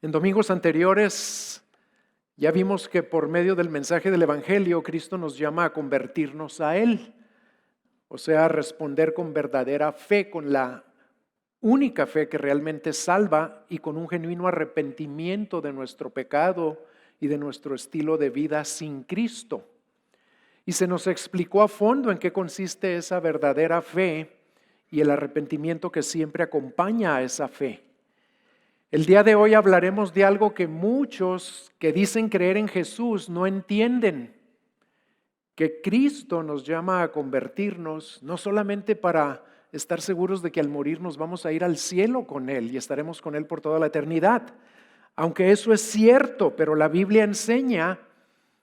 En domingos anteriores ya vimos que por medio del mensaje del Evangelio Cristo nos llama a convertirnos a Él, o sea, a responder con verdadera fe, con la única fe que realmente salva y con un genuino arrepentimiento de nuestro pecado y de nuestro estilo de vida sin Cristo. Y se nos explicó a fondo en qué consiste esa verdadera fe y el arrepentimiento que siempre acompaña a esa fe. El día de hoy hablaremos de algo que muchos que dicen creer en Jesús no entienden, que Cristo nos llama a convertirnos, no solamente para estar seguros de que al morir nos vamos a ir al cielo con Él y estaremos con Él por toda la eternidad, aunque eso es cierto, pero la Biblia enseña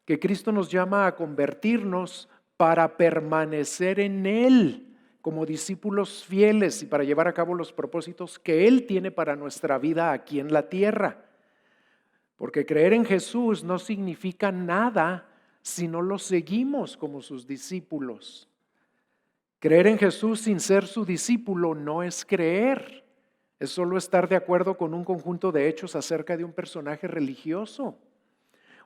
que Cristo nos llama a convertirnos para permanecer en Él como discípulos fieles y para llevar a cabo los propósitos que Él tiene para nuestra vida aquí en la tierra. Porque creer en Jesús no significa nada si no lo seguimos como sus discípulos. Creer en Jesús sin ser su discípulo no es creer, es solo estar de acuerdo con un conjunto de hechos acerca de un personaje religioso.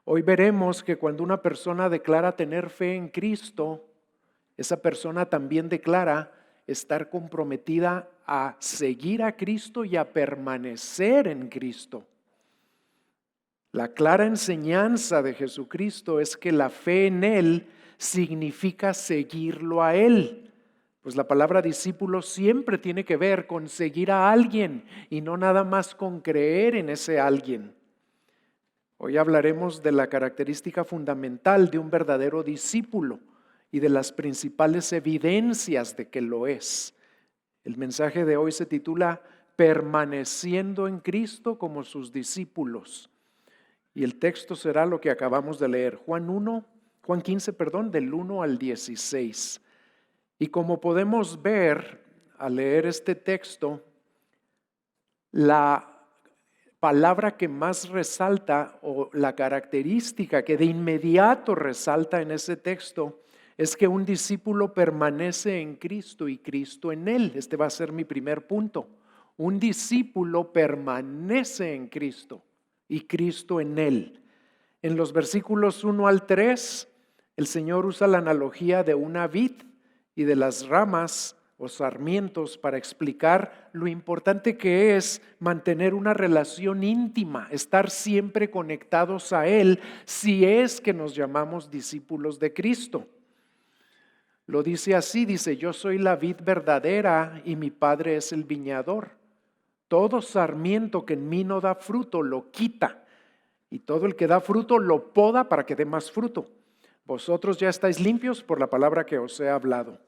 Hoy veremos que cuando una persona declara tener fe en Cristo, esa persona también declara estar comprometida a seguir a Cristo y a permanecer en Cristo. La clara enseñanza de Jesucristo es que la fe en Él significa seguirlo a Él. Pues la palabra discípulo siempre tiene que ver con seguir a alguien y no nada más con creer en ese alguien. Hoy hablaremos de la característica fundamental de un verdadero discípulo y de las principales evidencias de que lo es. El mensaje de hoy se titula Permaneciendo en Cristo como sus discípulos. Y el texto será lo que acabamos de leer, Juan 15, del 1 al 16. Y como podemos ver al leer este texto, la palabra que más resalta o la característica que de inmediato resalta en ese texto es que un discípulo permanece en Cristo y Cristo en él. Este va a ser mi primer punto. Un discípulo permanece en Cristo y Cristo en él. En los versículos 1 al 3, el Señor usa la analogía de una vid y de las ramas o sarmientos para explicar lo importante que es mantener una relación íntima, estar siempre conectados a Él si es que nos llamamos discípulos de Cristo. Lo dice así, dice, yo soy la vid verdadera y mi Padre es el viñador. Todo sarmiento que en mí no da fruto lo quita y todo el que da fruto lo poda para que dé más fruto. Vosotros ya estáis limpios por la palabra que os he hablado.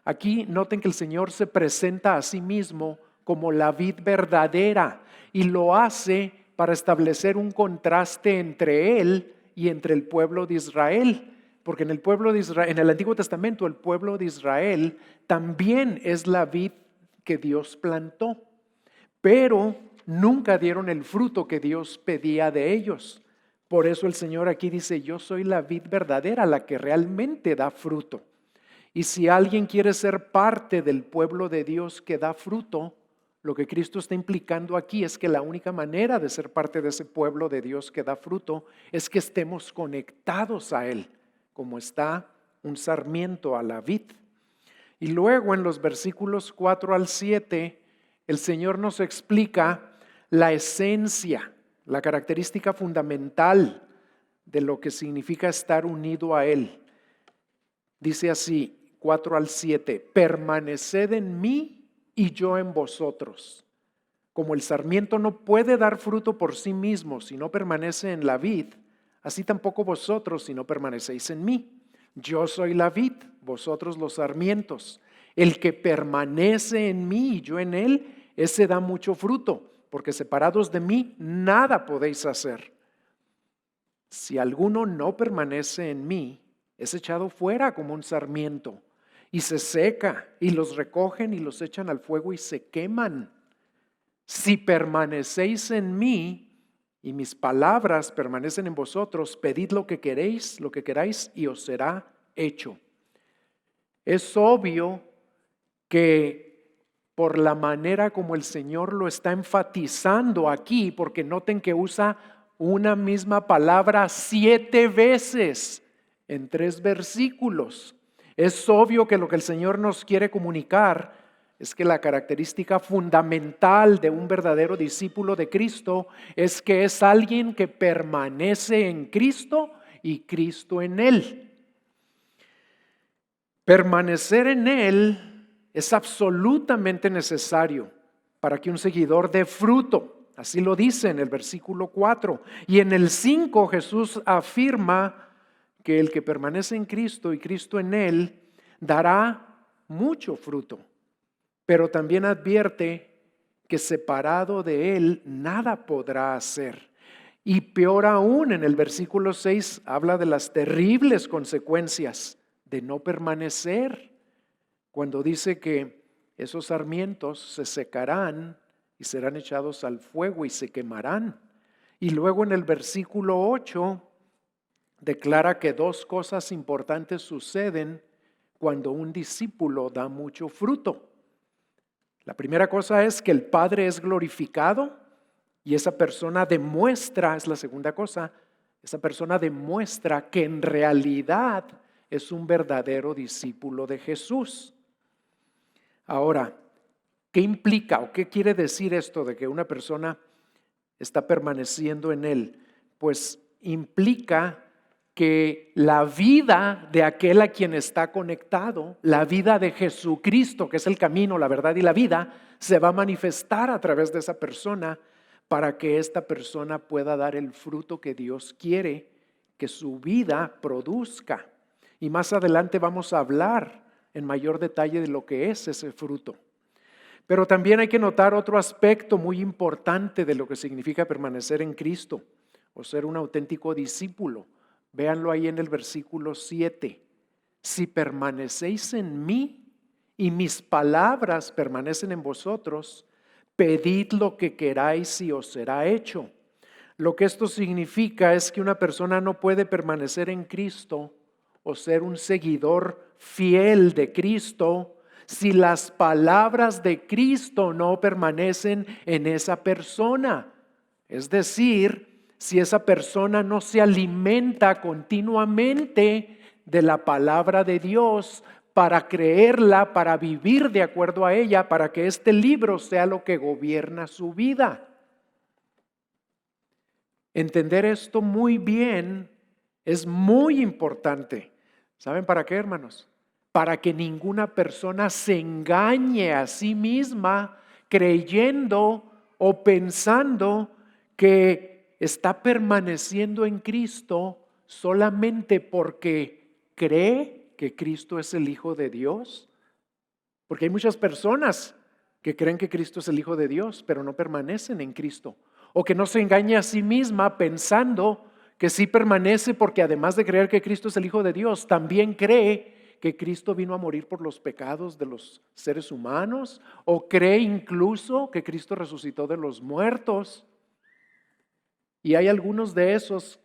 Aquí noten que el Señor se presenta a sí mismo como la vid verdadera y lo hace para establecer un contraste entre Él y entre el pueblo de Israel. Porque en el pueblo de Israel, en el Antiguo Testamento, el pueblo de Israel también es la vid que Dios plantó, pero nunca dieron el fruto que Dios pedía de ellos. Por eso el Señor aquí dice, yo soy la vid verdadera, la que realmente da fruto. Y si alguien quiere ser parte del pueblo de Dios que da fruto, lo que Cristo está implicando aquí es que la única manera de ser parte de ese pueblo de Dios que da fruto es que estemos conectados a Él, como está un sarmiento a la vid. Y luego en los versículos 4 al 7, el Señor nos explica la esencia, la característica fundamental de lo que significa estar unido a Él. Dice así, 4 al 7, permaneced en mí y yo en vosotros. Como el sarmiento no puede dar fruto por sí mismo si no permanece en la vid, así tampoco vosotros si no permanecéis en mí. Yo soy la vid, vosotros los sarmientos. El que permanece en mí y yo en él, ese da mucho fruto, porque separados de mí nada podéis hacer. Si alguno no permanece en mí, es echado fuera como un sarmiento y se seca y los recogen y los echan al fuego y se queman. Si permanecéis en mí y mis palabras permanecen en vosotros, pedid lo que queráis y os será hecho. Es obvio que por la manera como el Señor lo está enfatizando aquí, porque noten que usa una misma palabra 7 veces en 3 versículos. Es obvio que lo que el Señor nos quiere comunicar es que la característica fundamental de un verdadero discípulo de Cristo es que es alguien que permanece en Cristo y Cristo en él. Permanecer en él es absolutamente necesario para que un seguidor dé fruto. Así lo dice en el versículo 4. Y en el 5 Jesús afirma que el que permanece en Cristo y Cristo en él dará mucho fruto. Pero también advierte que separado de él nada podrá hacer. Y peor aún, en el versículo 6 habla de las terribles consecuencias de no permanecer, cuando dice que esos sarmientos se secarán y serán echados al fuego y se quemarán. Y luego en el versículo 8 declara que 2 cosas importantes suceden cuando un discípulo da mucho fruto. La primera cosa es que el Padre es glorificado y esa persona demuestra, es la segunda cosa, esa persona demuestra que en realidad es un verdadero discípulo de Jesús. Ahora, ¿qué implica o qué quiere decir esto de que una persona está permaneciendo en él? Pues implica que la vida de aquel a quien está conectado, la vida de Jesucristo, que es el camino, la verdad y la vida, se va a manifestar a través de esa persona para que esta persona pueda dar el fruto que Dios quiere que su vida produzca. Y más adelante vamos a hablar en mayor detalle de lo que es ese fruto. Pero también hay que notar otro aspecto muy importante de lo que significa permanecer en Cristo o ser un auténtico discípulo. Véanlo ahí en el versículo 7. Si permanecéis en mí y mis palabras permanecen en vosotros, pedid lo que queráis y os será hecho. Lo que esto significa es que una persona no puede permanecer en Cristo o ser un seguidor fiel de Cristo si las palabras de Cristo no permanecen en esa persona. Es decir, si esa persona no se alimenta continuamente de la palabra de Dios para creerla, para vivir de acuerdo a ella, para que este libro sea lo que gobierna su vida. Entender esto muy bien es muy importante. ¿Saben para qué, hermanos? Para que ninguna persona se engañe a sí misma creyendo o pensando que está permaneciendo en Cristo solamente porque cree que Cristo es el Hijo de Dios. Porque hay muchas personas que creen que Cristo es el Hijo de Dios, pero no permanecen en Cristo. O que no se engañe a sí misma pensando que sí permanece porque además de creer que Cristo es el Hijo de Dios, también cree que Cristo vino a morir por los pecados de los seres humanos, o cree incluso que Cristo resucitó de los muertos. Y hay algunos de esos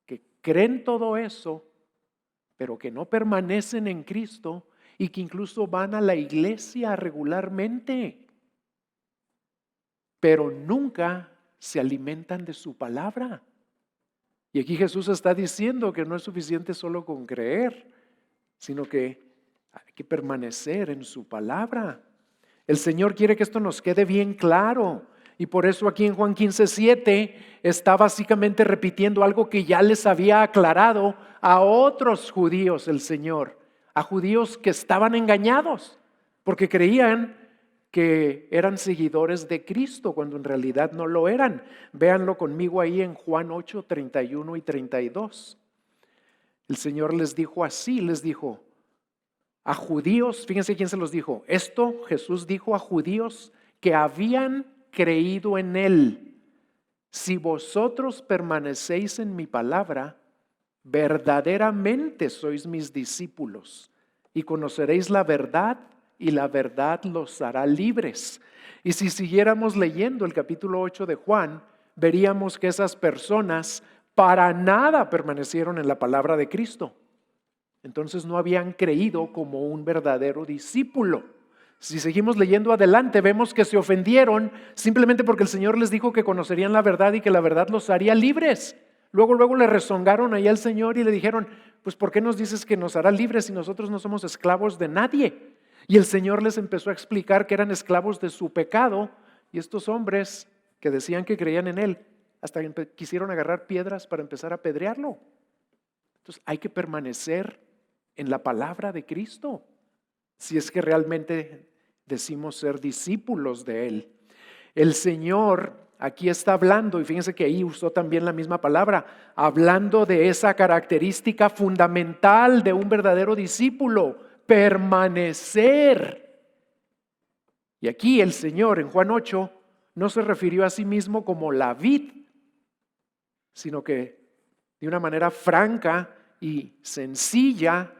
que creen todo eso, pero que no permanecen en Cristo y que incluso van a la iglesia regularmente, pero nunca se alimentan de su palabra. Y aquí Jesús está diciendo que no es suficiente solo con creer, sino que hay que permanecer en su palabra. El Señor quiere que esto nos quede bien claro. Y por eso aquí en Juan 15:7 está básicamente repitiendo algo que ya les había aclarado a otros judíos el Señor. A judíos que estaban engañados porque creían que eran seguidores de Cristo cuando en realidad no lo eran. Véanlo conmigo ahí en Juan 8:31 y 32. El Señor les dijo así, les dijo a judíos, fíjense quién se los dijo. Esto Jesús dijo a judíos que habían creído en Él. Si vosotros permanecéis en mi palabra, verdaderamente sois mis discípulos y conoceréis la verdad y la verdad los hará libres. Y si siguiéramos leyendo el capítulo 8 de Juan, veríamos que esas personas para nada permanecieron en la palabra de Cristo. Entonces no habían creído como un verdadero discípulo. Si seguimos leyendo adelante, vemos que se ofendieron simplemente porque el Señor les dijo que conocerían la verdad y que la verdad los haría libres. Luego le rezongaron ahí al Señor y le dijeron, pues ¿por qué nos dices que nos hará libres si nosotros no somos esclavos de nadie? Y el Señor les empezó a explicar que eran esclavos de su pecado, y estos hombres que decían que creían en Él, hasta quisieron agarrar piedras para empezar a apedrearlo. Entonces hay que permanecer en la palabra de Cristo, si es que realmente decimos ser discípulos de Él. El Señor aquí está hablando, y fíjense que ahí usó también la misma palabra, hablando de esa característica fundamental de un verdadero discípulo, permanecer. Y aquí el Señor en Juan 8 no se refirió a sí mismo como la vid, sino que de una manera franca y sencilla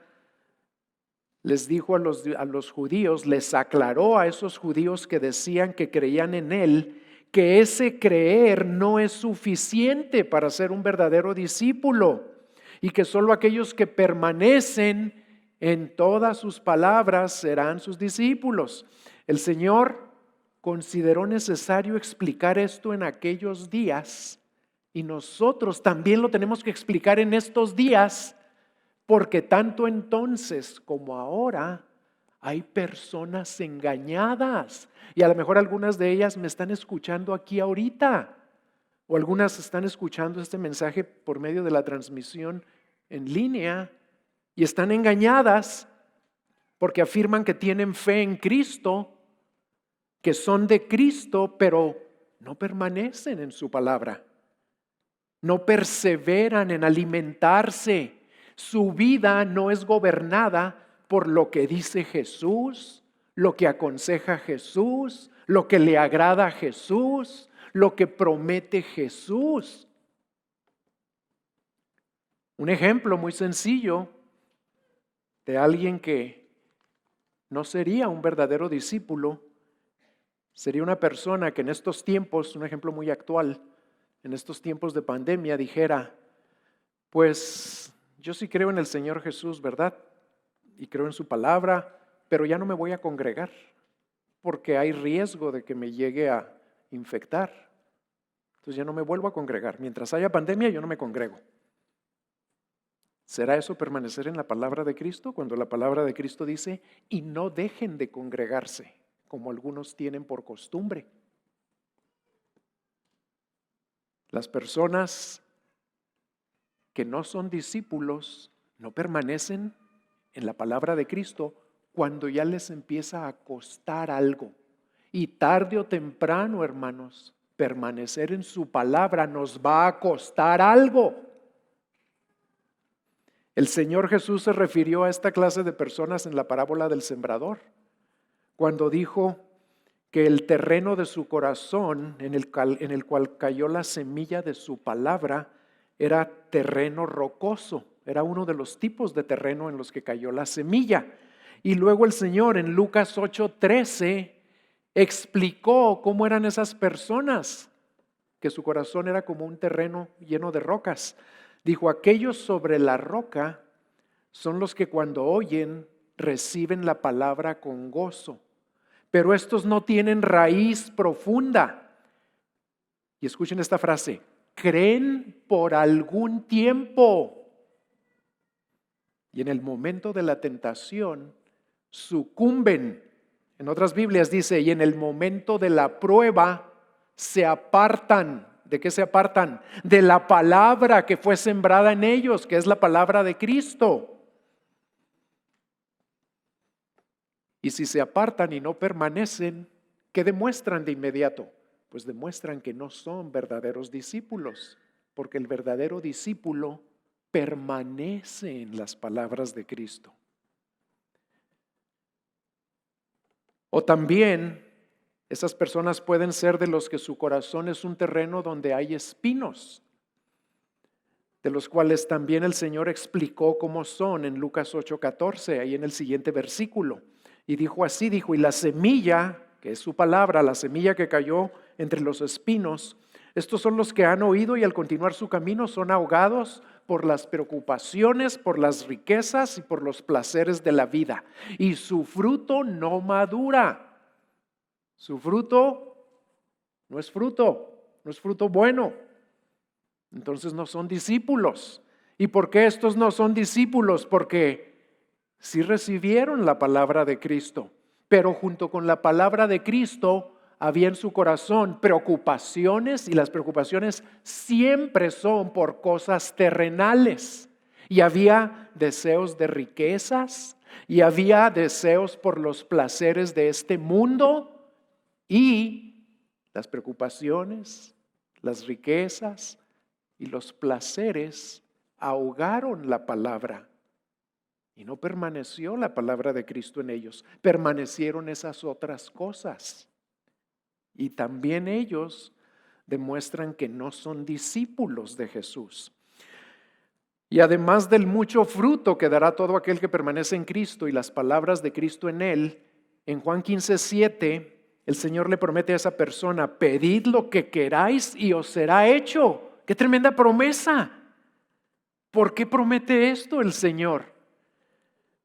les dijo a los judíos, les aclaró a esos judíos que decían que creían en Él, que ese creer no es suficiente para ser un verdadero discípulo y que solo aquellos que permanecen en todas sus palabras serán sus discípulos. El Señor consideró necesario explicar esto en aquellos días y nosotros también lo tenemos que explicar en estos días, porque tanto entonces como ahora hay personas engañadas, y a lo mejor algunas de ellas me están escuchando aquí ahorita, o algunas están escuchando este mensaje por medio de la transmisión en línea y están engañadas porque afirman que tienen fe en Cristo, que son de Cristo, pero no permanecen en su palabra, no perseveran en alimentarse. Su vida no es gobernada por lo que dice Jesús, lo que aconseja Jesús, lo que le agrada a Jesús, lo que promete Jesús. Un ejemplo muy sencillo de alguien que no sería un verdadero discípulo sería una persona que en estos tiempos, un ejemplo muy actual, en estos tiempos de pandemia dijera, pues yo sí creo en el Señor Jesús, ¿verdad? Y creo en su palabra, pero ya no me voy a congregar porque hay riesgo de que me llegue a infectar. Entonces ya no me vuelvo a congregar. Mientras haya pandemia, yo no me congrego. ¿Será eso permanecer en la palabra de Cristo? Cuando la palabra de Cristo dice, y no dejen de congregarse, como algunos tienen por costumbre. Las personas que no son discípulos no permanecen en la palabra de Cristo cuando ya les empieza a costar algo. Y tarde o temprano, hermanos, permanecer en su palabra nos va a costar algo. El Señor Jesús se refirió a esta clase de personas en la parábola del sembrador, cuando dijo que el terreno de su corazón, en el cual cayó la semilla de su palabra, era terreno rocoso, era uno de los tipos de terreno en los que cayó la semilla. Y luego el Señor en Lucas 8:13 explicó cómo eran esas personas, que su corazón era como un terreno lleno de rocas. Dijo, aquellos sobre la roca son los que cuando oyen reciben la palabra con gozo, pero estos no tienen raíz profunda. Y escuchen esta frase, creen por algún tiempo y en el momento de la tentación sucumben. En otras Biblias dice, y en el momento de la prueba se apartan. ¿De qué se apartan? De la palabra que fue sembrada en ellos, que es la palabra de Cristo. Y si se apartan y no permanecen, ¿qué demuestran de inmediato? Pues demuestran que no son verdaderos discípulos, porque el verdadero discípulo permanece en las palabras de Cristo. O también esas personas pueden ser de los que su corazón es un terreno donde hay espinos, de los cuales también el Señor explicó cómo son en Lucas 8:14, ahí en el siguiente versículo. Y dijo así, y la semilla, que es su palabra, la semilla que cayó entre los espinos, estos son los que han oído y al continuar su camino son ahogados por las preocupaciones, por las riquezas y por los placeres de la vida. Y su fruto no madura. Su fruto no es fruto bueno. Entonces no son discípulos. ¿Y por qué estos no son discípulos? Porque sí recibieron la palabra de Cristo, pero junto con la palabra de Cristo había en su corazón preocupaciones, y las preocupaciones siempre son por cosas terrenales. Y había deseos de riquezas, y había deseos por los placeres de este mundo, y las preocupaciones, las riquezas y los placeres ahogaron la palabra. Y no permaneció la palabra de Cristo en ellos, permanecieron esas otras cosas. Y también ellos demuestran que no son discípulos de Jesús. Y además del mucho fruto que dará todo aquel que permanece en Cristo y las palabras de Cristo en él, en Juan 15:7, el Señor le promete a esa persona: pedid lo que queráis y os será hecho. ¡Qué tremenda promesa! ¿Por qué promete esto el Señor?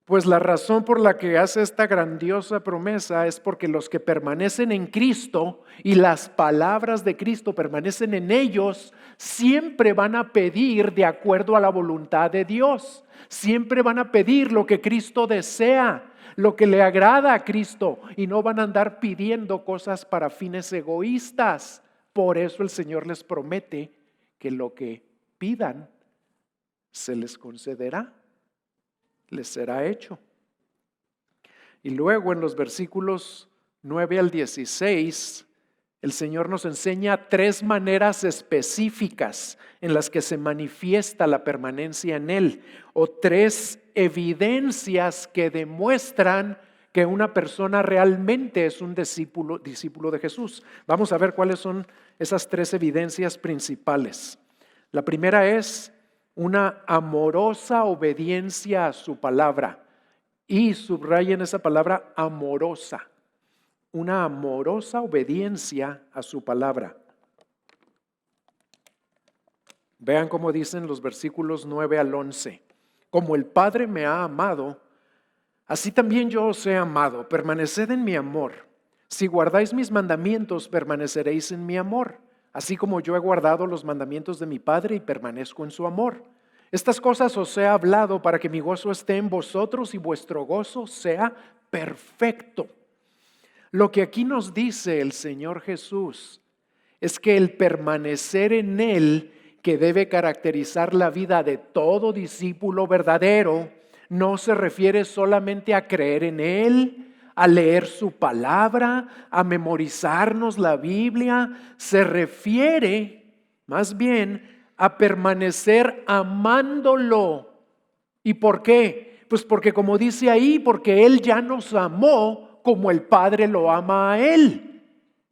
Pues la razón por la que hace esta grandiosa promesa es porque los que permanecen en Cristo y las palabras de Cristo permanecen en ellos, siempre van a pedir de acuerdo a la voluntad de Dios. Siempre van a pedir lo que Cristo desea, lo que le agrada a Cristo, y no van a andar pidiendo cosas para fines egoístas. Por eso el Señor les promete que lo que pidan se les concederá, les será hecho. Y luego en los versículos 9 al 16, el Señor nos enseña 3 maneras específicas en las que se manifiesta la permanencia en Él, o 3 evidencias que demuestran que una persona realmente es un discípulo de Jesús. Vamos a ver cuáles son esas 3 evidencias principales. La primera es una amorosa obediencia a su palabra. Y subrayen esa palabra amorosa. Una amorosa obediencia a su palabra. Vean cómo dicen los versículos 9 al 11. Como el Padre me ha amado, así también yo os he amado. Permaneced en mi amor. Si guardáis mis mandamientos, permaneceréis en mi amor, así como yo he guardado los mandamientos de mi Padre y permanezco en su amor. Estas cosas os he hablado para que mi gozo esté en vosotros y vuestro gozo sea perfecto. Lo que aquí nos dice el Señor Jesús es que el permanecer en Él, que debe caracterizar la vida de todo discípulo verdadero, no se refiere solamente a creer en Él, a leer su palabra, a memorizarnos la Biblia. Se refiere más bien a permanecer amándolo. ¿Y por qué? Pues porque, como dice ahí, porque Él ya nos amó como el Padre lo ama a Él.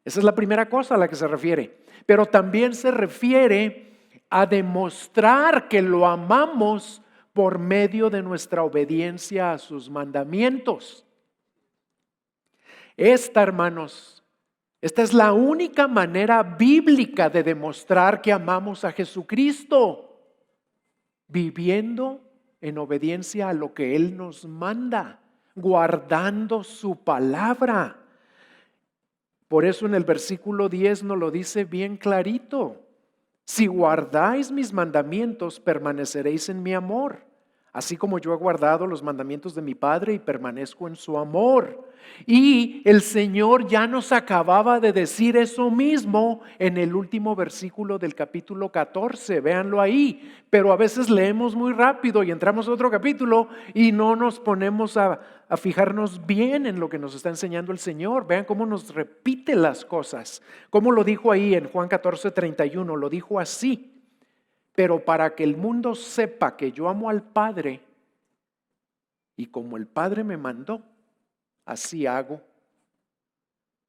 Esa es la primera cosa a la que se refiere. Pero también se refiere a demostrar que lo amamos por medio de nuestra obediencia a sus mandamientos. Hermanos, esta es la única manera bíblica de demostrar que amamos a Jesucristo, viviendo en obediencia a lo que Él nos manda, guardando su palabra. Por eso en el versículo 10 nos lo dice bien clarito: si guardáis mis mandamientos, permaneceréis en mi amor, así como yo he guardado los mandamientos de mi Padre y permanezco en su amor. Y el Señor ya nos acababa de decir eso mismo en el último versículo del capítulo 14, véanlo ahí. Pero a veces leemos muy rápido y entramos a otro capítulo y no nos ponemos a fijarnos bien en lo que nos está enseñando el Señor. Vean cómo nos repite las cosas. Como lo dijo ahí en Juan 14:31, lo dijo así: pero para que el mundo sepa que yo amo al Padre, y como el Padre me mandó, así hago.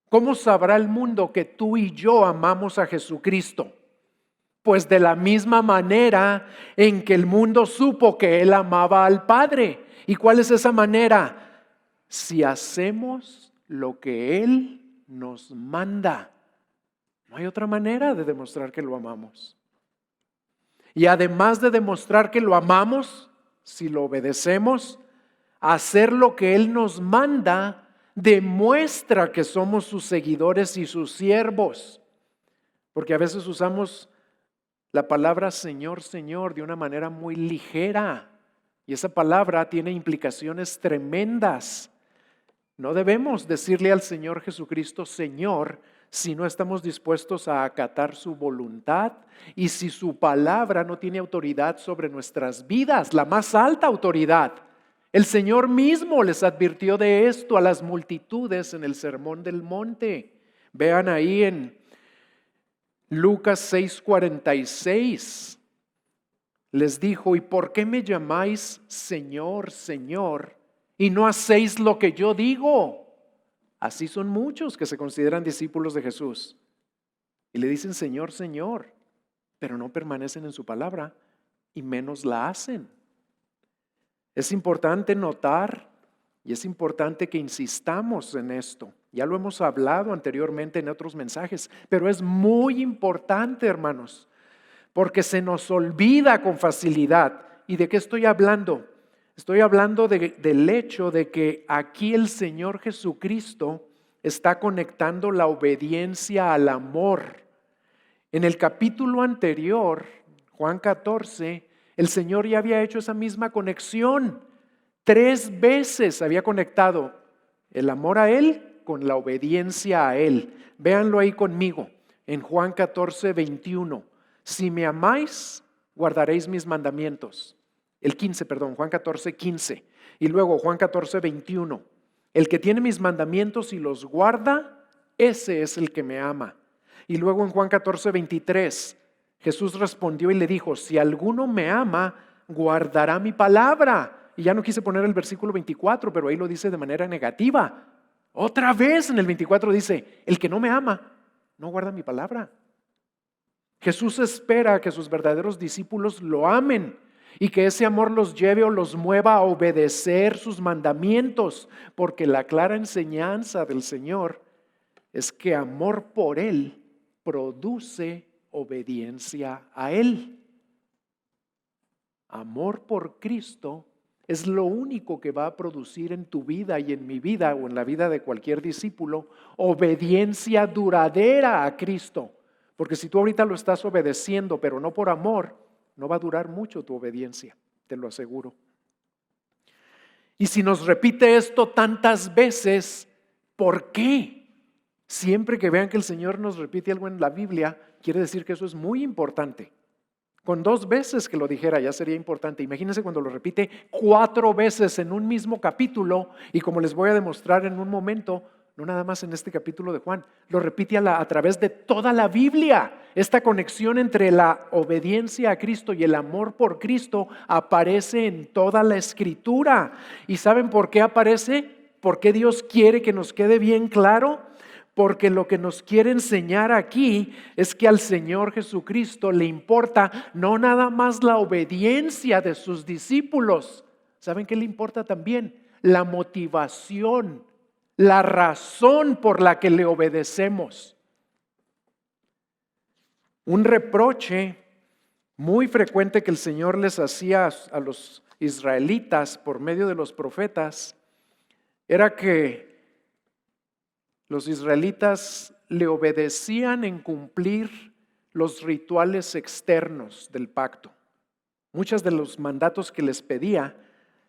¿Cómo sabrá el mundo que tú y yo amamos a Jesucristo? Pues de la misma manera en que el mundo supo que Él amaba al Padre. ¿Y cuál es esa manera? Si hacemos lo que Él nos manda. No hay otra manera de demostrar que lo amamos. Y además de demostrar que lo amamos, si lo obedecemos, hacer lo que Él nos manda demuestra que somos sus seguidores y sus siervos. Porque a veces usamos la palabra Señor, Señor de una manera muy ligera. Y esa palabra tiene implicaciones tremendas. No debemos decirle al Señor Jesucristo Señor si no estamos dispuestos a acatar su voluntad y si su palabra no tiene autoridad sobre nuestras vidas, la más alta autoridad. El Señor mismo les advirtió de esto a las multitudes en el Sermón del Monte. Vean ahí en Lucas 6:46. Les dijo: ¿y por qué me llamáis Señor, Señor, y no hacéis lo que yo digo? Así son muchos que se consideran discípulos de Jesús y le dicen Señor, Señor, pero no permanecen en su palabra y menos la hacen. Es importante notar y es importante que insistamos en esto. Ya lo hemos hablado anteriormente en otros mensajes, pero es muy importante, hermanos, porque se nos olvida con facilidad. ¿Y de qué estoy hablando? Estoy hablando del hecho de que aquí el Señor Jesucristo está conectando la obediencia al amor. En el capítulo anterior, Juan 14, el Señor ya había hecho esa misma conexión. 3 veces había conectado el amor a Él con la obediencia a Él. Véanlo ahí conmigo, en Juan 14, 21. Si me amáis, guardaréis mis mandamientos. Juan 14, 15. Y luego Juan 14, 21. El que tiene mis mandamientos y los guarda, ese es el que me ama. Y luego en Juan 14, 23, Jesús respondió y le dijo: si alguno me ama, guardará mi palabra. Y ya no quise poner el versículo 24, pero ahí lo dice de manera negativa. Otra vez en el 24 dice: el que no me ama, no guarda mi palabra. Jesús espera que sus verdaderos discípulos lo amen y que ese amor los lleve o los mueva a obedecer sus mandamientos, porque la clara enseñanza del Señor es que amor por Él produce obediencia a Él. Amor por Cristo es lo único que va a producir en tu vida y en mi vida o en la vida de cualquier discípulo obediencia duradera a Cristo. Porque si tú ahorita lo estás obedeciendo pero no por amor, no va a durar mucho tu obediencia, te lo aseguro. Y si nos repite esto tantas veces, ¿por qué? Siempre que vean que el Señor nos repite algo en la Biblia, quiere decir que eso es muy importante. Con 2 veces que lo dijera ya sería importante. Imagínense cuando lo repite 4 veces en un mismo capítulo, y como les voy a demostrar en un momento, no nada más en este capítulo de Juan, lo repite a través de toda la Biblia. Esta conexión entre la obediencia a Cristo y el amor por Cristo aparece en toda la Escritura. ¿Y saben por qué aparece? ¿Por qué Dios quiere que nos quede bien claro? Porque lo que nos quiere enseñar aquí es que al Señor Jesucristo le importa no nada más la obediencia de sus discípulos. ¿Saben qué le importa también? La motivación, la razón por la que le obedecemos. Un reproche muy frecuente que el Señor les hacía a los israelitas por medio de los profetas era que los israelitas le obedecían en cumplir los rituales externos del pacto. Muchos de los mandatos que les pedía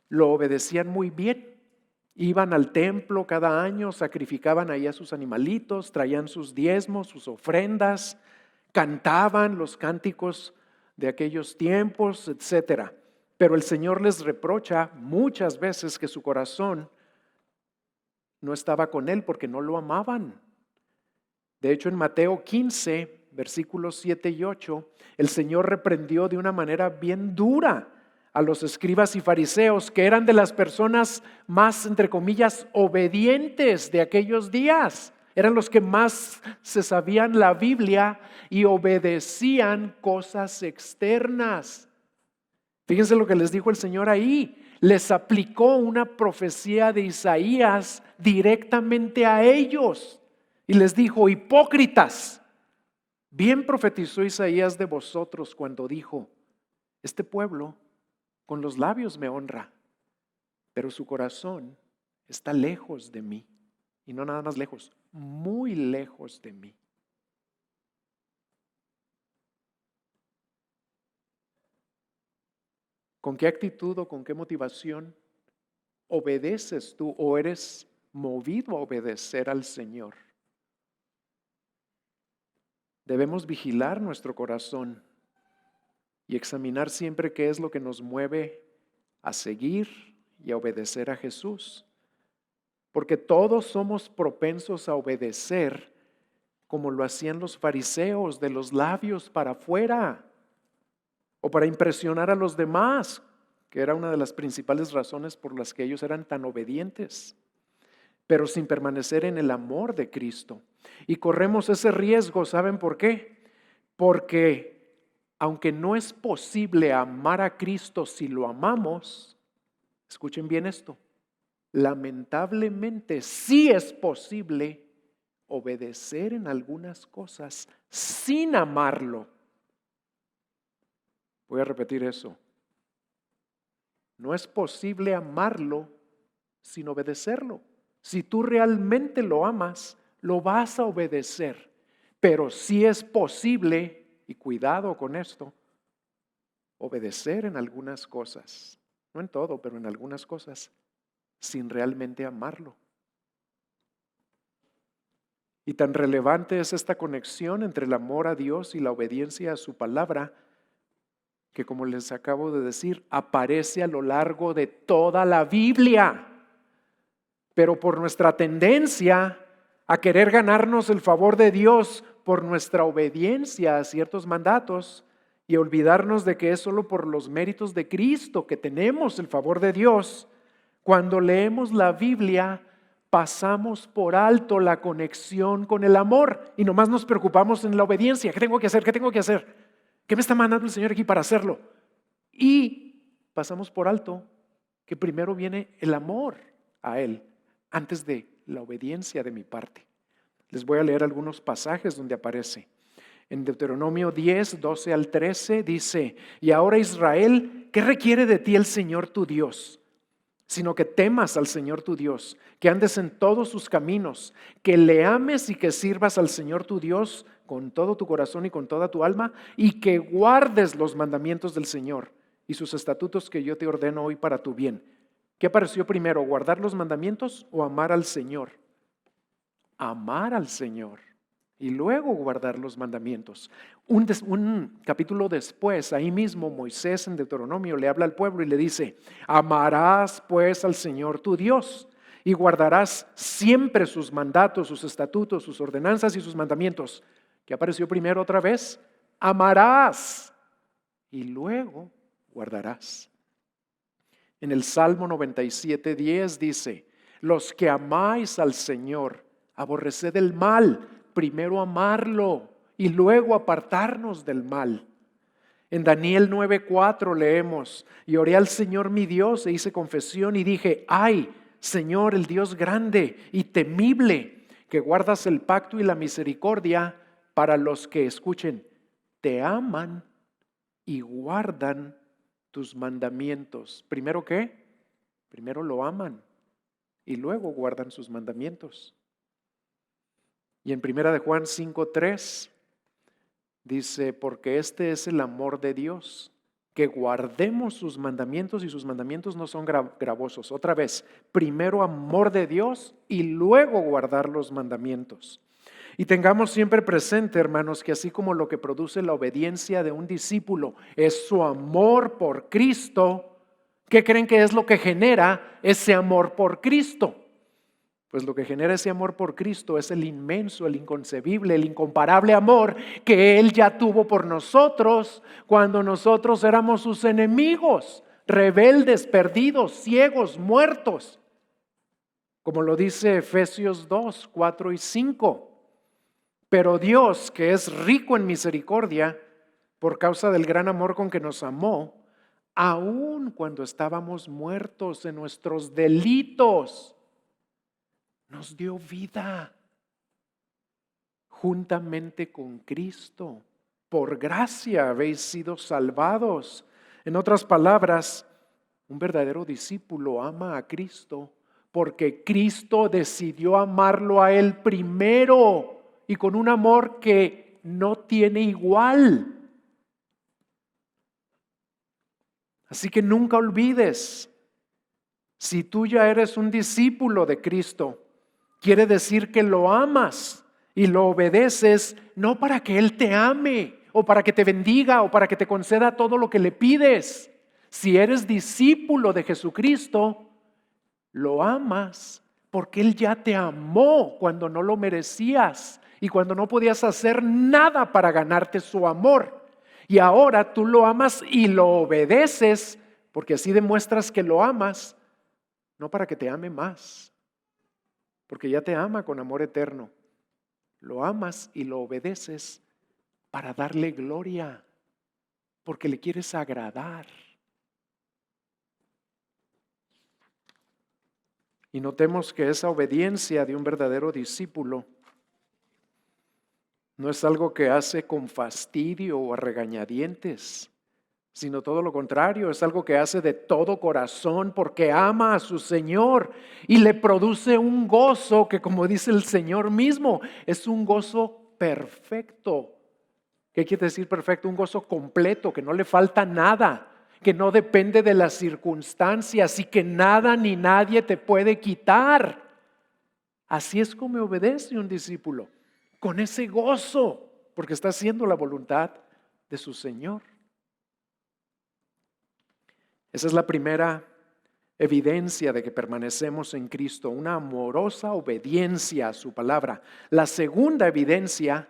lo obedecían muy bien. Iban al templo cada año, sacrificaban ahí a sus animalitos, traían sus diezmos, sus ofrendas, cantaban los cánticos de aquellos tiempos, etc. Pero el Señor les reprocha muchas veces que su corazón no estaba con Él porque no lo amaban. De hecho, en Mateo 15, versículos 7 y 8, el Señor reprendió de una manera bien dura a los escribas y fariseos, que eran de las personas más, entre comillas, obedientes de aquellos días. Eran los que más se sabían la Biblia y obedecían cosas externas. Fíjense lo que les dijo el Señor ahí. Les aplicó una profecía de Isaías directamente a ellos y les dijo: hipócritas, bien profetizó Isaías de vosotros cuando dijo: Este pueblo con los labios me honra, pero su corazón está lejos de mí. Y no nada más lejos, muy lejos de mí. ¿Con qué actitud o con qué motivación obedeces tú o eres movido a obedecer al Señor? Debemos vigilar nuestro corazón y examinar siempre qué es lo que nos mueve a seguir y a obedecer a Jesús. Porque todos somos propensos a obedecer como lo hacían los fariseos, de los labios para afuera, o para impresionar a los demás, que era una de las principales razones por las que ellos eran tan obedientes, pero sin permanecer en el amor de Cristo. Y corremos ese riesgo, ¿saben por qué? Porque aunque no es posible amar a Cristo si lo amamos, escuchen bien esto, lamentablemente sí es posible obedecer en algunas cosas sin amarlo. Voy a repetir eso. No es posible amarlo sin obedecerlo. Si tú realmente lo amas, lo vas a obedecer. Pero sí es posible, y cuidado con esto, obedecer en algunas cosas. No en todo, pero en algunas cosas, sin realmente amarlo. Y tan relevante es esta conexión entre el amor a Dios y la obediencia a su palabra, que como les acabo de decir, aparece a lo largo de toda la Biblia. Pero por nuestra tendencia a querer ganarnos el favor de Dios por nuestra obediencia a ciertos mandatos y olvidarnos de que es solo por los méritos de Cristo que tenemos el favor de Dios, cuando leemos la Biblia pasamos por alto la conexión con el amor y nomás nos preocupamos en la obediencia. ¿Qué tengo que hacer? ¿Qué tengo que hacer? ¿Qué me está mandando el Señor aquí para hacerlo? Y pasamos por alto que primero viene el amor a Él antes de la obediencia de mi parte. Les voy a leer algunos pasajes donde aparece. En Deuteronomio 10, 12 al 13 dice: y ahora Israel, ¿qué requiere de ti el Señor tu Dios? Sino que temas al Señor tu Dios, que andes en todos sus caminos, que le ames y que sirvas al Señor tu Dios con todo tu corazón y con toda tu alma, y que guardes los mandamientos del Señor y sus estatutos que yo te ordeno hoy para tu bien. ¿Qué pareció primero, guardar los mandamientos o amar al Señor? Amar al Señor y luego guardar los mandamientos. Un capítulo después, ahí mismo Moisés en Deuteronomio le habla al pueblo y le dice: amarás pues al Señor tu Dios y guardarás siempre sus mandatos, sus estatutos, sus ordenanzas y sus mandamientos. ¿Qué apareció primero otra vez? Amarás y luego guardarás. En el Salmo 97:10 dice: los que amáis al Señor, aborreced el mal, primero amarlo y luego apartarnos del mal. En Daniel 9:4 leemos: y oré al Señor mi Dios e hice confesión y dije: ay, Señor, el Dios grande y temible, que guardas el pacto y la misericordia para los que, escuchen, te aman y guardan tus mandamientos. ¿Primero qué? Primero lo aman y luego guardan sus mandamientos. Y en Primera de Juan 5:3 dice: porque este es el amor de Dios, que guardemos sus mandamientos, y sus mandamientos no son gravosos. Otra vez, primero amor de Dios y luego guardar los mandamientos. Y tengamos siempre presente, hermanos, que así como lo que produce la obediencia de un discípulo es su amor por Cristo, ¿qué creen que es lo que genera ese amor por Cristo? Pues lo que genera ese amor por Cristo es el inmenso, el inconcebible, el incomparable amor que Él ya tuvo por nosotros cuando nosotros éramos sus enemigos, rebeldes, perdidos, ciegos, muertos. Como lo dice Efesios 2, 4 y 5. Pero Dios, que es rico en misericordia, por causa del gran amor con que nos amó, aun cuando estábamos muertos en nuestros delitos, nos dio vida juntamente con Cristo. Por gracia habéis sido salvados En otras palabras, un verdadero discípulo ama a Cristo porque Cristo decidió amarlo a Él primero y con un amor que no tiene igual. Así que nunca olvides, si tú ya eres un discípulo de Cristo, quiere decir que lo amas y lo obedeces no para que Él te ame o para que te bendiga o para que te conceda todo lo que le pides. Si eres discípulo de Jesucristo, lo amas porque Él ya te amó cuando no lo merecías y cuando no podías hacer nada para ganarte su amor. Y ahora tú lo amas y lo obedeces porque así demuestras que lo amas, no para que te ame más, porque ya te ama con amor eterno. Lo amas y lo obedeces para darle gloria, porque le quieres agradar. Y notemos que esa obediencia de un verdadero discípulo no es algo que hace con fastidio o a regañadientes, sino todo lo contrario, es algo que hace de todo corazón porque ama a su Señor y le produce un gozo que, como dice el Señor mismo, es un gozo perfecto. ¿Qué quiere decir perfecto? Un gozo completo, que no le falta nada, que no depende de las circunstancias y que nada ni nadie te puede quitar. Así es como obedece un discípulo, con ese gozo, porque está haciendo la voluntad de su Señor. Esa es la primera evidencia de que permanecemos en Cristo, una amorosa obediencia a su palabra. La segunda evidencia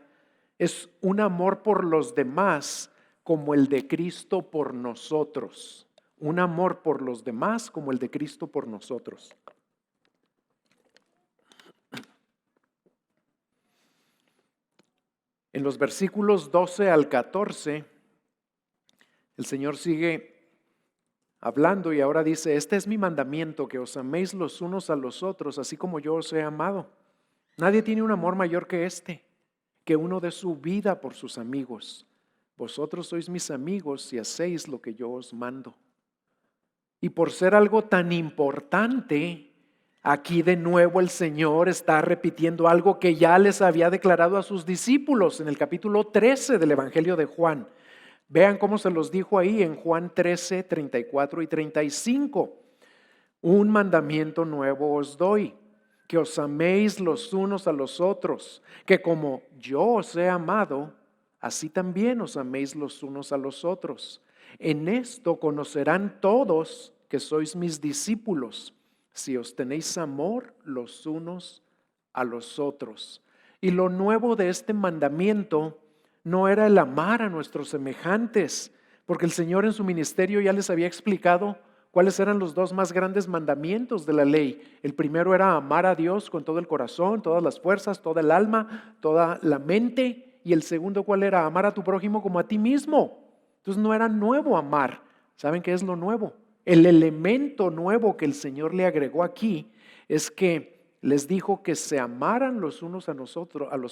es un amor por los demás como el de Cristo por nosotros. Un amor por los demás como el de Cristo por nosotros. En los versículos 12 al 14, el Señor sigue hablando y ahora dice: este es mi mandamiento, que os améis los unos a los otros, así como yo os he amado. Nadie tiene un amor mayor que este, que uno dé su vida por sus amigos. Vosotros sois mis amigos si hacéis lo que yo os mando. Y por ser algo tan importante, aquí de nuevo el Señor está repitiendo algo que ya les había declarado a sus discípulos en el capítulo 13 del Evangelio de Juan. Vean cómo se los dijo ahí en Juan 13, 34 y 35. Un mandamiento nuevo os doy, que os améis los unos a los otros, que como yo os he amado, así también os améis los unos a los otros. En esto conocerán todos que sois mis discípulos, si os tenéis amor los unos a los otros. Y lo nuevo de este mandamiento no era el amar a nuestros semejantes, porque el Señor en su ministerio ya les había explicado cuáles eran los dos más grandes mandamientos de la ley. El primero era amar a Dios con todo el corazón, todas las fuerzas, toda el alma, toda la mente. Y el segundo, ¿cuál era? Amar a tu prójimo como a ti mismo. Entonces no era nuevo amar. ¿Saben qué es lo nuevo? El elemento nuevo que el Señor le agregó aquí es que les dijo que se amaran los unos a los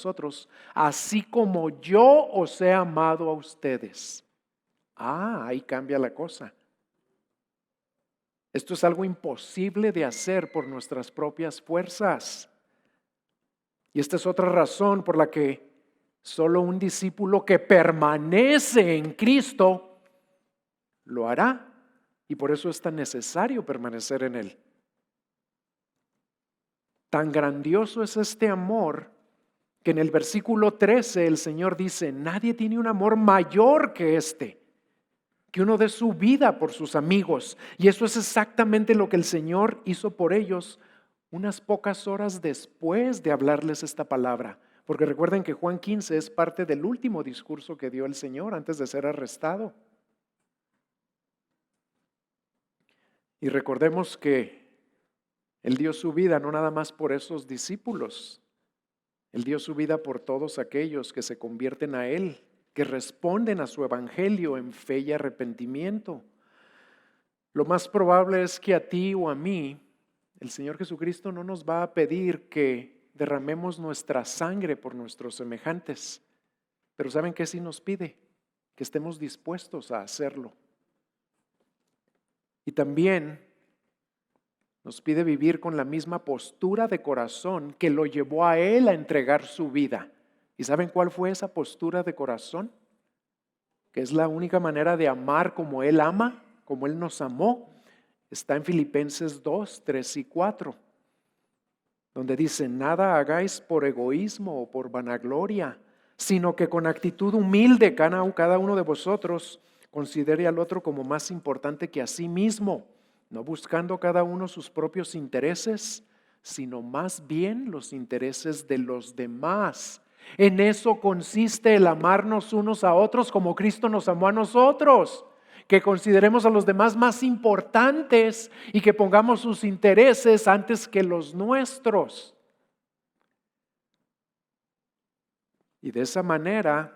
otros, así como yo os he amado a ustedes. Ahí cambia la cosa. Esto es algo imposible de hacer por nuestras propias fuerzas. Y esta es otra razón por la que solo un discípulo que permanece en Cristo lo hará. Y por eso es tan necesario permanecer en Él. Tan grandioso es este amor que en el versículo 13 el Señor dice: nadie tiene un amor mayor que este, que uno dé su vida por sus amigos. Y eso es exactamente lo que el Señor hizo por ellos unas pocas horas después de hablarles esta palabra. Porque recuerden que Juan 15 es parte del último discurso que dio el Señor antes de ser arrestado. Y recordemos que Él dio su vida no nada más por esos discípulos. Él dio su vida por todos aquellos que se convierten a Él, que responden a su evangelio en fe y arrepentimiento. Lo más probable es que a ti o a mí, el Señor Jesucristo no nos va a pedir que derramemos nuestra sangre por nuestros semejantes. Pero ¿saben qué sí nos pide? Que estemos dispuestos a hacerlo. Y también nos pide vivir con la misma postura de corazón que lo llevó a Él a entregar su vida. ¿Y saben cuál fue esa postura de corazón? Que es la única manera de amar como Él ama, como Él nos amó. Está en Filipenses 2, 3 y 4, donde dice: nada hagáis por egoísmo o por vanagloria, sino que con actitud humilde cada uno de vosotros considere al otro como más importante que a sí mismo, no buscando cada uno sus propios intereses, sino más bien los intereses de los demás. En eso consiste el amarnos unos a otros como Cristo nos amó a nosotros, que consideremos a los demás más importantes y que pongamos sus intereses antes que los nuestros. Y de esa manera,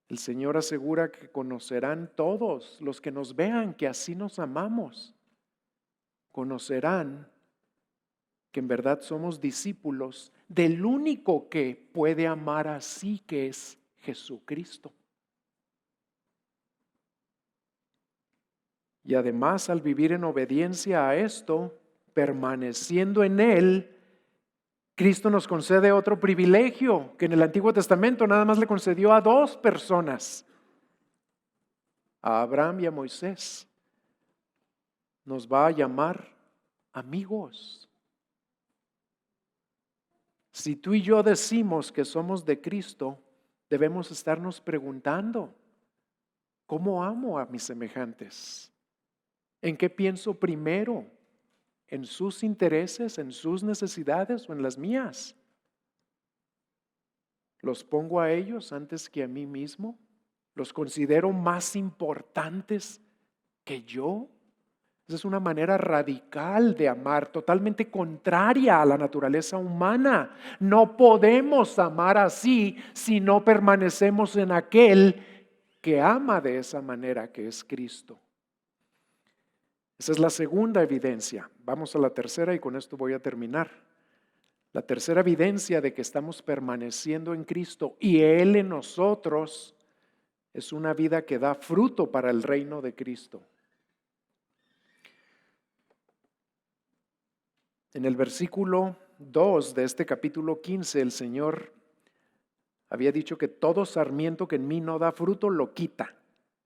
el Señor asegura que conocerán todos los que nos vean que así nos amamos. Conocerán que en verdad somos discípulos del único que puede amar así, que es Jesucristo. Y además, al vivir en obediencia a esto, permaneciendo en Él, Cristo nos concede otro privilegio que en el Antiguo Testamento nada más le concedió a 2 personas, a Abraham y a Moisés. Nos va a llamar amigos. Si tú y yo decimos que somos de Cristo, debemos estarnos preguntando: ¿cómo amo a mis semejantes? ¿En qué pienso primero? ¿En sus intereses, en sus necesidades o en las mías? ¿Los pongo a ellos antes que a mí mismo? ¿Los considero más importantes que yo? Esa es una manera radical de amar, totalmente contraria a la naturaleza humana. No podemos amar así si no permanecemos en aquel que ama de esa manera, que es Cristo. Esa es la segunda evidencia. Vamos a la tercera y con esto voy a terminar. La tercera evidencia de que estamos permaneciendo en Cristo y Él en nosotros es una vida que da fruto para el reino de Cristo. En el versículo 2 de este capítulo 15, el Señor había dicho que todo sarmiento que en mí no da fruto lo quita,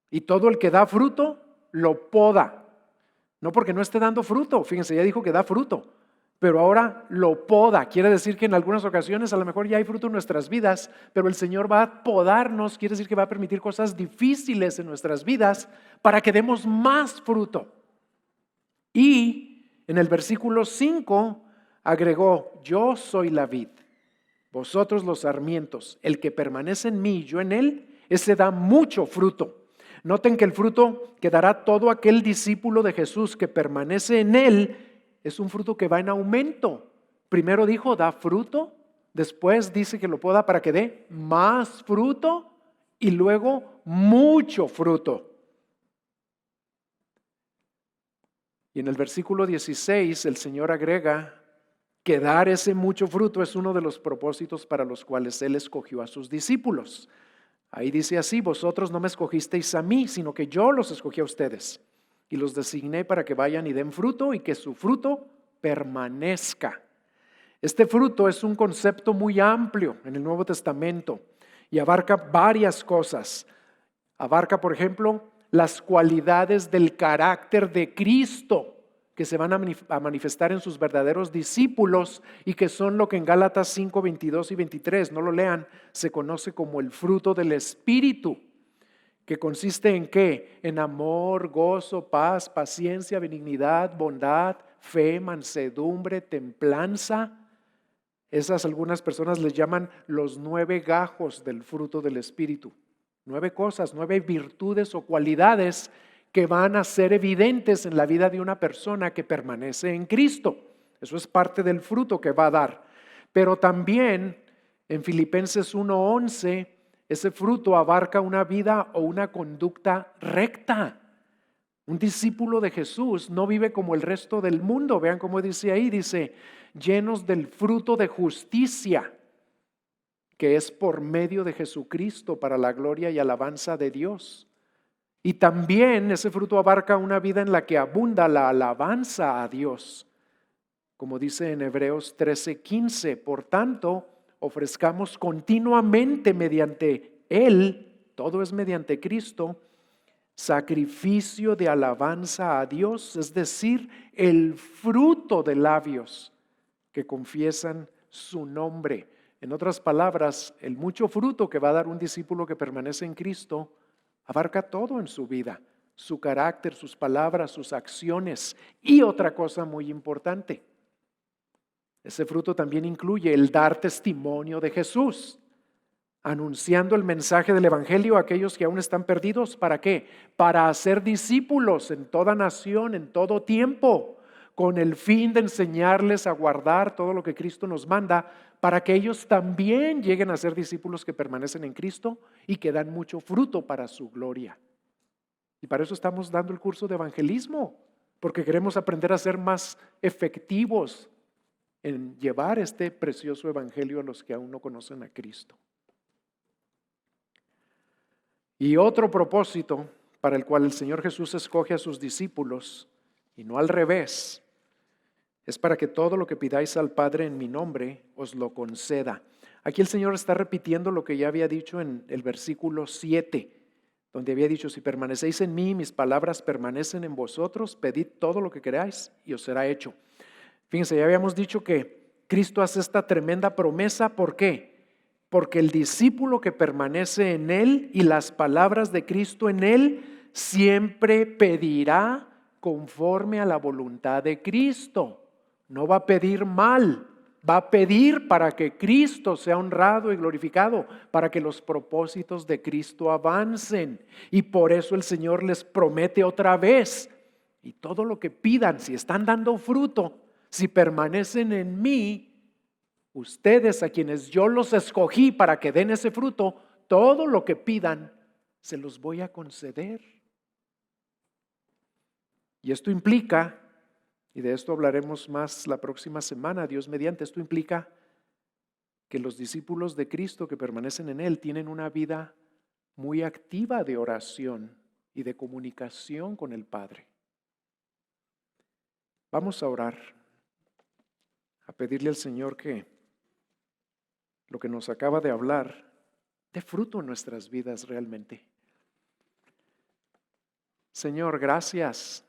y todo el que da fruto lo poda. No porque no esté dando fruto, fíjense, ya dijo que da fruto, pero ahora lo poda. Quiere decir que en algunas ocasiones a lo mejor ya hay fruto en nuestras vidas, pero el Señor va a podarnos, quiere decir que va a permitir cosas difíciles en nuestras vidas para que demos más fruto. Y en el versículo 5 agregó: yo soy la vid, vosotros los sarmientos, el que permanece en mí y yo en él, ese da mucho fruto. Noten que el fruto que dará todo aquel discípulo de Jesús que permanece en él es un fruto que va en aumento. Primero dijo da fruto, después dice que lo poda para que dé más fruto y luego mucho fruto. Y en el versículo 16 el Señor agrega que dar ese mucho fruto es uno de los propósitos para los cuales Él escogió a sus discípulos. Ahí dice así: vosotros no me escogisteis a mí, sino que yo los escogí a ustedes y los designé para que vayan y den fruto y que su fruto permanezca. Este fruto es un concepto muy amplio en el Nuevo Testamento y abarca varias cosas. Abarca, por ejemplo, las cualidades del carácter de Cristo que se van a manifestar en sus verdaderos discípulos y que son lo que en Gálatas 5, 22 y 23, no lo lean, se conoce como el fruto del Espíritu, que consiste en ¿qué? En amor, gozo, paz, paciencia, benignidad, bondad, fe, mansedumbre, templanza. Esas algunas personas les llaman los 9 gajos del fruto del Espíritu. 9 cosas, 9 virtudes o cualidades que van a ser evidentes en la vida de una persona que permanece en Cristo. Eso es parte del fruto que va a dar. Pero también en Filipenses 1:11, ese fruto abarca una vida o una conducta recta. Un discípulo de Jesús no vive como el resto del mundo. Vean cómo dice ahí, dice, llenos del fruto de justicia, que es por medio de Jesucristo para la gloria y alabanza de Dios. Y también ese fruto abarca una vida en la que abunda la alabanza a Dios. Como dice en Hebreos 13:15, por tanto, ofrezcamos continuamente mediante Él, todo es mediante Cristo, sacrificio de alabanza a Dios, es decir, el fruto de labios que confiesan su nombre. En otras palabras, el mucho fruto que va a dar un discípulo que permanece en Cristo abarca todo en su vida, su carácter, sus palabras, sus acciones. Y otra cosa muy importante, ese fruto también incluye el dar testimonio de Jesús, anunciando el mensaje del Evangelio a aquellos que aún están perdidos. ¿Para qué? Para hacer discípulos en toda nación, en todo tiempo, con el fin de enseñarles a guardar todo lo que Cristo nos manda, para que ellos también lleguen a ser discípulos que permanecen en Cristo y que dan mucho fruto para su gloria. Y para eso estamos dando el curso de evangelismo, porque queremos aprender a ser más efectivos en llevar este precioso evangelio a los que aún no conocen a Cristo. Y otro propósito para el cual el Señor Jesús escoge a sus discípulos, y no al revés, es para que todo lo que pidáis al Padre en mi nombre os lo conceda. Aquí el Señor está repitiendo lo que ya había dicho en el versículo 7, donde había dicho: si permanecéis en mí, mis palabras permanecen en vosotros, pedid todo lo que queráis y os será hecho. Fíjense, ya habíamos dicho que Cristo hace esta tremenda promesa. ¿Por qué? Porque el discípulo que permanece en Él y las palabras de Cristo en Él siempre pedirá conforme a la voluntad de Cristo. No va a pedir mal, va a pedir para que Cristo sea honrado y glorificado, para que los propósitos de Cristo avancen. Y por eso el Señor les promete otra vez: y todo lo que pidan, si están dando fruto, si permanecen en mí, ustedes a quienes yo los escogí para que den ese fruto, todo lo que pidan, se los voy a conceder. Y esto implica, y de esto hablaremos más la próxima semana, Dios mediante, esto implica que los discípulos de Cristo que permanecen en Él tienen una vida muy activa de oración y de comunicación con el Padre. Vamos a orar, a pedirle al Señor que lo que nos acaba de hablar dé fruto en nuestras vidas realmente. Señor, gracias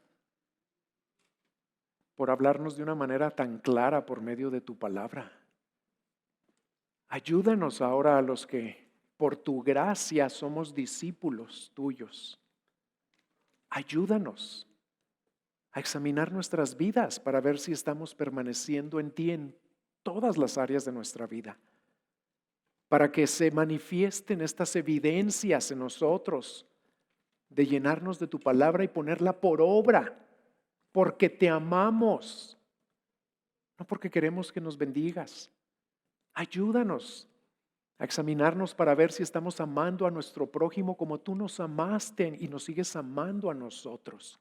por hablarnos de una manera tan clara por medio de tu palabra. Ayúdanos ahora a los que por tu gracia somos discípulos tuyos. Ayúdanos a examinar nuestras vidas para ver si estamos permaneciendo en ti en todas las áreas de nuestra vida, para que se manifiesten estas evidencias en nosotros de llenarnos de tu palabra y ponerla por obra, porque te amamos, no porque queremos que nos bendigas. Ayúdanos a examinarnos para ver si estamos amando a nuestro prójimo como tú nos amaste y nos sigues amando a nosotros,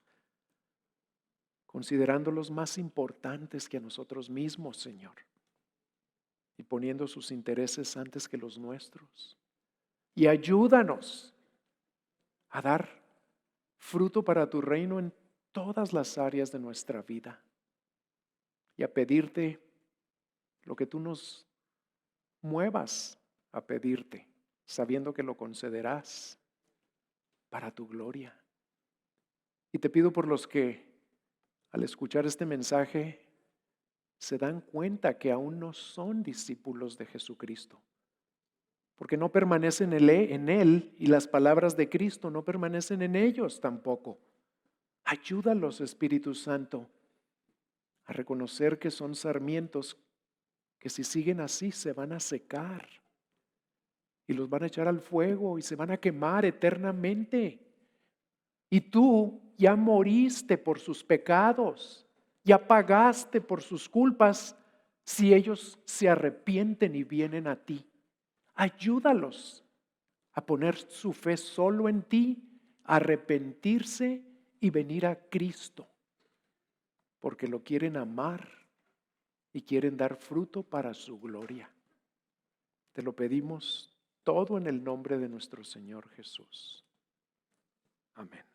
considerándolos más importantes que a nosotros mismos, Señor, y poniendo sus intereses antes que los nuestros. Y ayúdanos a dar fruto para tu reino en todas las áreas de nuestra vida y a pedirte lo que tú nos muevas a pedirte, sabiendo que lo concederás para tu gloria. Y te pido por los que al escuchar este mensaje se dan cuenta que aún no son discípulos de Jesucristo, porque no permanecen en Él y las palabras de Cristo no permanecen en ellos tampoco. Ayúdalos, Espíritu Santo, a reconocer que son sarmientos que si siguen así se van a secar y los van a echar al fuego y se van a quemar eternamente. Y tú ya moriste por sus pecados, ya pagaste por sus culpas si ellos se arrepienten y vienen a ti. Ayúdalos a poner su fe solo en ti, a arrepentirse y venir a Cristo, porque lo quieren amar y quieren dar fruto para su gloria. Te lo pedimos todo en el nombre de nuestro Señor Jesús. Amén.